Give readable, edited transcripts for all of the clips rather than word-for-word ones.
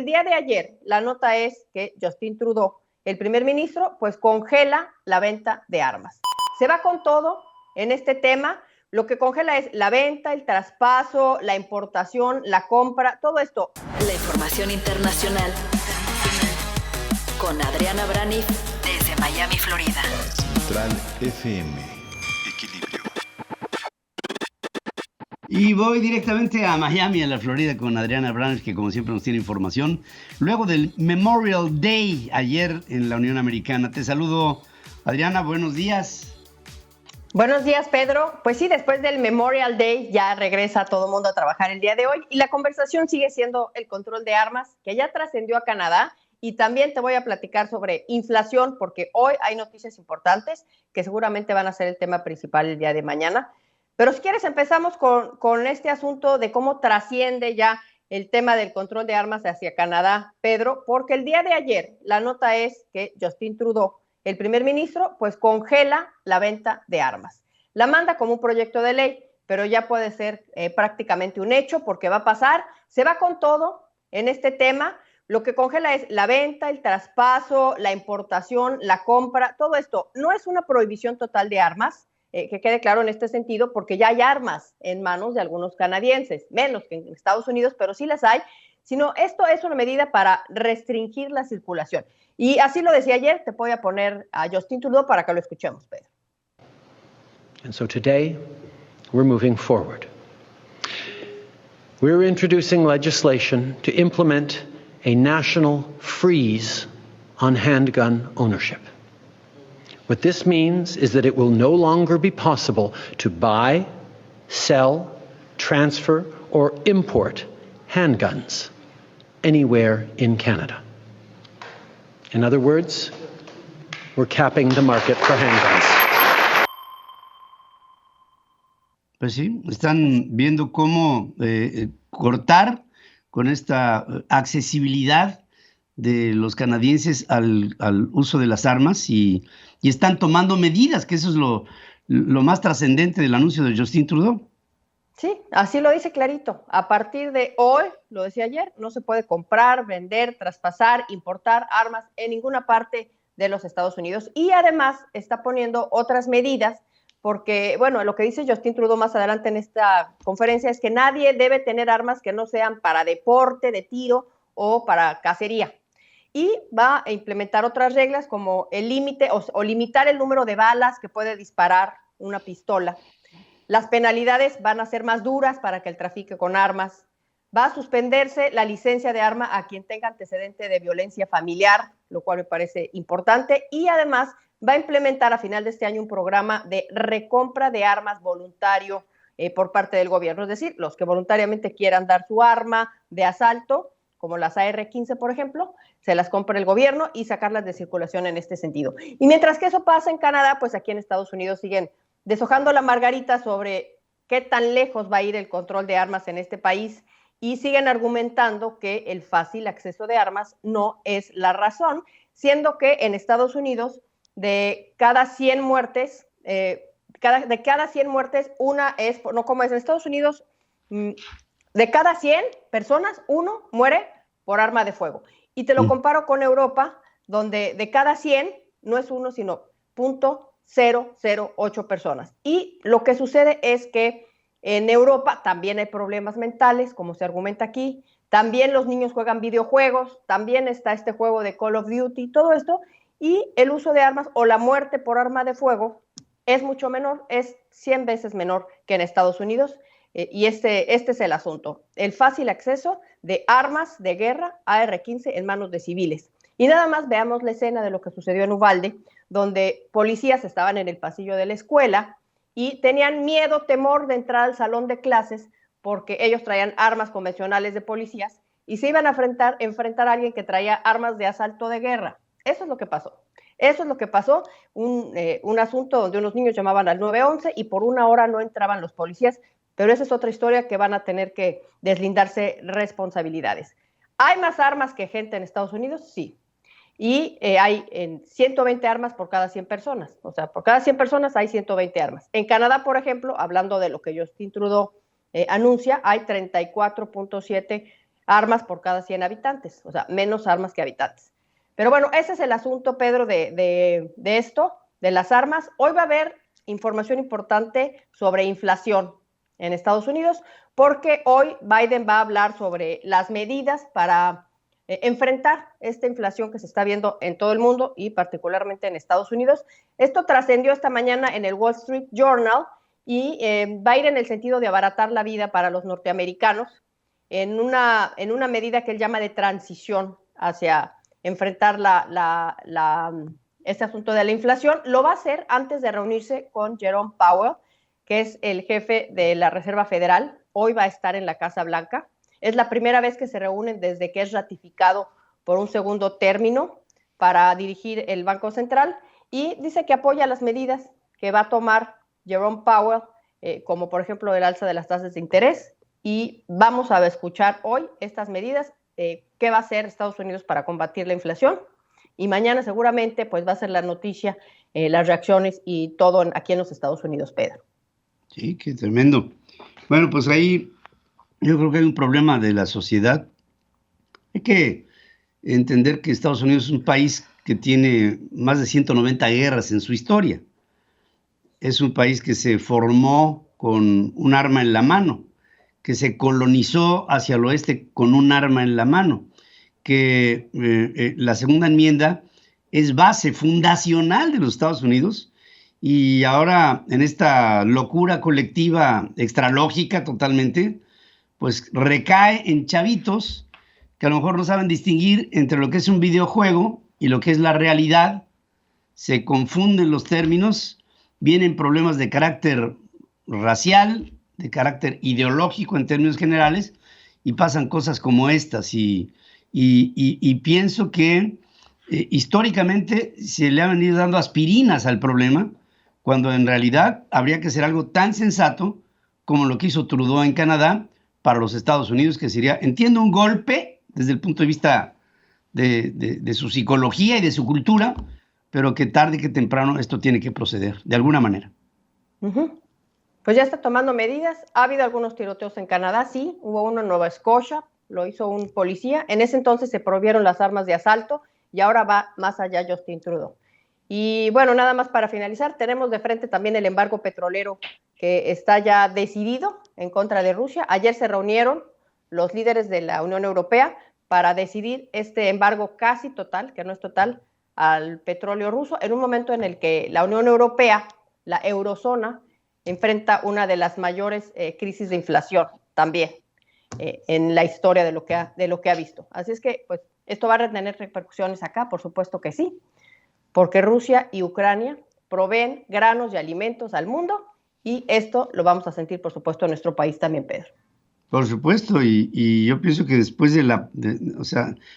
el día de ayer la nota es que Justin Trudeau, el primer ministro, pues congela la venta de armas. Se va con todo en este tema. Lo que congela es la venta, el traspaso, la importación, la compra, todo esto. La información internacional con Adriana Braniff desde Miami, Florida. Central FM. Equilibrio. Y voy directamente a Miami, a la Florida, con Adriana Braniff, que como siempre nos tiene información. Luego del Memorial Day ayer en la Unión Americana. Te saludo, Adriana, buenos días. Buenos días, Pedro. Pues sí, después del Memorial Day ya regresa todo el mundo a trabajar el día de hoy y la conversación sigue siendo el control de armas, que ya trascendió a Canadá, y también te voy a platicar sobre inflación, porque hoy hay noticias importantes que seguramente van a ser el tema principal el día de mañana. Pero si quieres empezamos con este asunto de cómo trasciende ya el tema del control de armas hacia Canadá, Pedro, porque el día de ayer la nota es que Justin Trudeau, el primer ministro, pues congela la venta de armas. La manda como un proyecto de ley, pero ya puede ser prácticamente un hecho porque va a pasar, se va con todo en este tema. Lo que congela es la venta, el traspaso, la importación, la compra, todo esto. No es una prohibición total de armas, que quede claro en este sentido, porque ya hay armas en manos de algunos canadienses, menos que en Estados Unidos, pero sí las hay, sino esto es una medida para restringir la circulación. Y así lo decía ayer, te voy a poner a Justin Trudeau para que lo escuchemos, Pedro. And so today, we're moving forward. We're introducing legislation to implement a national freeze on handgun ownership. What this means is that it will no longer be possible to buy, sell, transfer, or import handguns anywhere in Canada. In other words, we're capping the market for handguns. Pues sí, están viendo cómo cortar con esta accesibilidad de los canadienses al uso de las armas y están tomando medidas, que eso es lo más trascendente del anuncio de Justin Trudeau. Sí, así lo dice clarito. A partir de hoy, lo decía ayer, no se puede comprar, vender, traspasar, importar armas en ninguna parte de los Estados Unidos. Y además está poniendo otras medidas porque, bueno, lo que dice Justin Trudeau más adelante en esta conferencia es que nadie debe tener armas que no sean para deporte, de tiro o para cacería. Y va a implementar otras reglas como el límite o limitar el número de balas que puede disparar una pistola. Las penalidades van a ser más duras para que el trafique con armas. Va a suspenderse la licencia de arma a quien tenga antecedente de violencia familiar, lo cual me parece importante. Y además va a implementar a final de este año un programa de recompra de armas voluntario por parte del gobierno. Es decir, los que voluntariamente quieran dar su arma de asalto, como las AR-15, por ejemplo, se las compra el gobierno y sacarlas de circulación en este sentido. Y mientras que eso pasa en Canadá, pues aquí en Estados Unidos siguen deshojando la margarita sobre qué tan lejos va a ir el control de armas en este país y siguen argumentando que el fácil acceso de armas no es la razón, siendo que en Estados Unidos de cada 100 muertes, una es, no como es en Estados Unidos, de cada 100 personas, uno muere por arma de fuego. Y te lo comparo con Europa, donde de cada 100 no es uno, sino 0.008 personas. Y lo que sucede es que en Europa también hay problemas mentales, como se argumenta aquí. También los niños juegan videojuegos, también está este juego de Call of Duty, todo esto. Y el uso de armas o la muerte por arma de fuego es mucho menor, es 100 veces menor que en Estados Unidos. Y este es el asunto, el fácil acceso de armas de guerra AR-15 en manos de civiles. Y nada más veamos la escena de lo que sucedió en Uvalde, donde policías estaban en el pasillo de la escuela y tenían miedo, temor de entrar al salón de clases porque ellos traían armas convencionales de policías y se iban a enfrentar a alguien que traía armas de asalto de guerra. Eso es lo que pasó. Eso es lo que pasó, un asunto donde unos niños llamaban al 911 y por una hora no entraban los policías, pero esa es otra historia que van a tener que deslindarse responsabilidades. ¿Hay más armas que gente en Estados Unidos? Sí. Y hay 120 armas por cada 100 personas. O sea, por cada 100 personas hay 120 armas. En Canadá, por ejemplo, hablando de lo que Justin Trudeau anuncia, hay 34.7 armas por cada 100 habitantes, o sea, menos armas que habitantes. Pero bueno, ese es el asunto, Pedro, de esto, de las armas. Hoy va a haber información importante sobre inflación en Estados Unidos, porque hoy Biden va a hablar sobre las medidas para enfrentar esta inflación que se está viendo en todo el mundo y particularmente en Estados Unidos. Esto trascendió esta mañana en el Wall Street Journal y va a ir en el sentido de abaratar la vida para los norteamericanos en una medida que él llama de transición hacia enfrentar este asunto de la inflación. Lo va a hacer antes de reunirse con Jerome Powell, que es el jefe de la Reserva Federal. Hoy va a estar en la Casa Blanca. Es la primera vez que se reúnen desde que es ratificado por un segundo término para dirigir el Banco Central, y dice que apoya las medidas que va a tomar Jerome Powell, como por ejemplo el alza de las tasas de interés, y vamos a escuchar hoy estas medidas, qué va a hacer Estados Unidos para combatir la inflación, y mañana seguramente pues va a ser la noticia, las reacciones y todo aquí en los Estados Unidos, Pedro. Sí, qué tremendo. Bueno, pues ahí yo creo que hay un problema de la sociedad. Hay que entender que Estados Unidos es un país que tiene más de 190 guerras en su historia. Es un país que se formó con un arma en la mano, que se colonizó hacia el oeste con un arma en la mano, que la segunda enmienda es base fundacional de los Estados Unidos, y ahora en esta locura colectiva extralógica totalmente, pues recae en chavitos que a lo mejor no saben distinguir entre lo que es un videojuego y lo que es la realidad. Se confunden los términos, vienen problemas de carácter racial, de carácter ideológico en términos generales, y pasan cosas como estas. Y pienso que históricamente se le han venido dando aspirinas al problema, cuando en realidad habría que hacer algo tan sensato como lo que hizo Trudeau en Canadá para los Estados Unidos, que sería, entiendo, un golpe desde el punto de vista de su psicología y de su cultura, pero que tarde que temprano esto tiene que proceder, de alguna manera. Uh-huh. Pues ya está tomando medidas. Ha habido algunos tiroteos en Canadá, sí, hubo uno en Nueva Escocia, lo hizo un policía. En ese entonces se prohibieron las armas de asalto y ahora va más allá Justin Trudeau. Y bueno, nada más para finalizar, tenemos de frente también el embargo petrolero que está ya decidido en contra de Rusia. Ayer se reunieron los líderes de la Unión Europea para decidir este embargo casi total, que no es total, al petróleo ruso, en un momento en el que la Unión Europea, la eurozona, enfrenta una de las mayores crisis de inflación también en la historia de lo que ha visto. Así es que, pues, esto va a tener repercusiones acá, por supuesto que sí, porque Rusia y Ucrania proveen granos y alimentos al mundo, y esto lo vamos a sentir, por supuesto, en nuestro país también, Pedro. Por supuesto, y yo pienso que después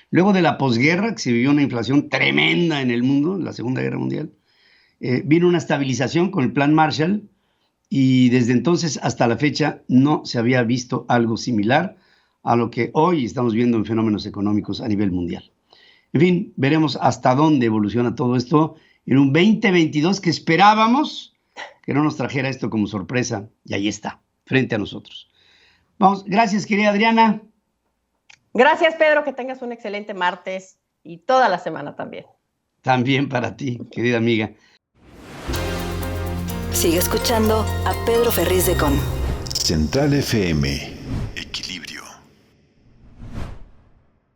luego de la posguerra, que se vivió una inflación tremenda en el mundo, en la Segunda Guerra Mundial, vino una estabilización con el Plan Marshall, y desde entonces hasta la fecha no se había visto algo similar a lo que hoy estamos viendo en fenómenos económicos a nivel mundial. En fin, veremos hasta dónde evoluciona todo esto en un 2022 que esperábamos que no nos trajera esto como sorpresa, y ahí está, frente a nosotros. Vamos, gracias, querida Adriana. Gracias, Pedro, que tengas un excelente martes y toda la semana también. También para ti, querida amiga. Sigue escuchando a Pedro Ferriz de Con Central FM.